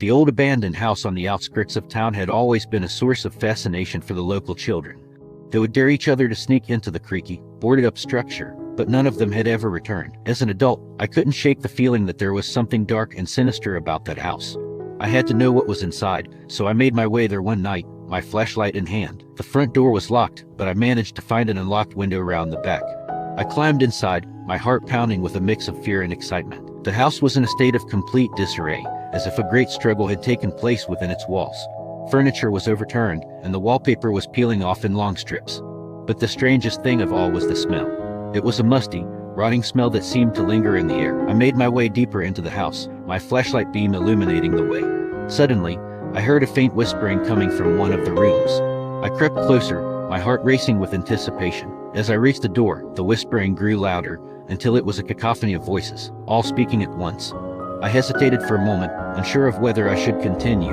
The old abandoned house on the outskirts of town had always been a source of fascination for the local children. They would dare each other to sneak into the creaky, boarded-up structure, but none of them had ever returned. As an adult, I couldn't shake the feeling that there was something dark and sinister about that house. I had to know what was inside, so I made my way there one night, my flashlight in hand. The front door was locked, but I managed to find an unlocked window around the back. I climbed inside, my heart pounding with a mix of fear and excitement. The house was in a state of complete disarray, as if a great struggle had taken place within its walls. Furniture was overturned, and the wallpaper was peeling off in long strips. But the strangest thing of all was the smell. It was a musty, rotting smell that seemed to linger in the air. I made my way deeper into the house, my flashlight beam illuminating the way. Suddenly, I heard a faint whispering coming from one of the rooms. I crept closer, my heart racing with anticipation. As I reached the door, the whispering grew louder, until it was a cacophony of voices, all speaking at once. I hesitated for a moment, unsure of whether I should continue.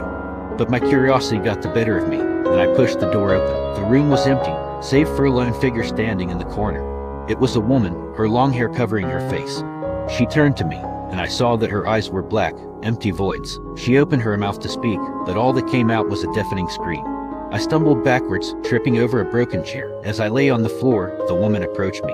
But my curiosity got the better of me, and I pushed the door open. The room was empty, save for a lone figure standing in the corner. It was a woman, her long hair covering her face. She turned to me, and I saw that her eyes were black, empty voids. She opened her mouth to speak, but all that came out was a deafening scream. I stumbled backwards, tripping over a broken chair. As I lay on the floor, the woman approached me.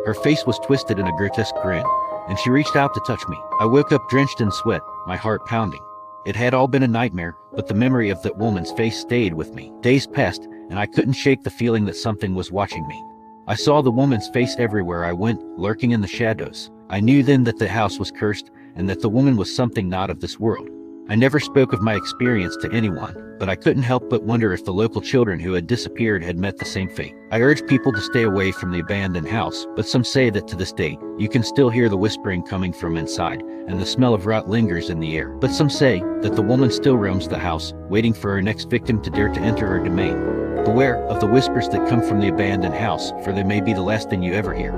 Her face was twisted in a grotesque grin, and she reached out to touch me. I woke up drenched in sweat, my heart pounding. It had all been a nightmare, but the memory of that woman's face stayed with me. Days passed, and I couldn't shake the feeling that something was watching me. I saw the woman's face everywhere I went, lurking in the shadows. I knew then that the house was cursed, and that the woman was something not of this world. I never spoke of my experience to anyone, but I couldn't help but wonder if the local children who had disappeared had met the same fate. I urged people to stay away from the abandoned house, but some say that to this day, you can still hear the whispering coming from inside, and the smell of rot lingers in the air. But some say that the woman still roams the house, waiting for her next victim to dare to enter her domain. Beware of the whispers that come from the abandoned house, for they may be the last thing you ever hear.